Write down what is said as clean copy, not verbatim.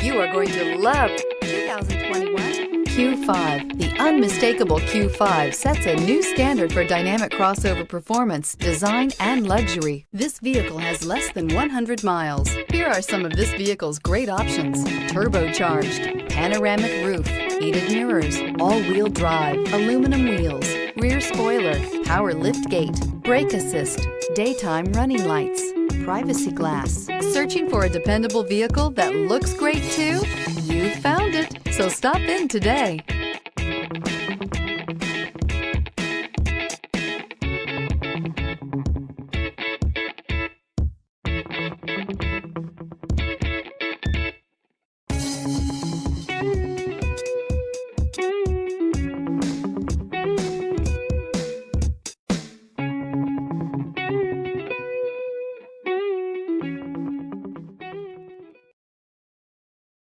You are going to love 2021 Q5. The unmistakable Q5 sets a new standard for dynamic crossover performance, design, and luxury. This vehicle has less than 100 miles. Here are some of this vehicle's great options: turbocharged, panoramic roof, heated mirrors, all-wheel drive, aluminum wheels, rear spoiler, power liftgate, brake assist, daytime running lights, privacy glass. Searching for a dependable vehicle that looks great too? You found it, so stop in today.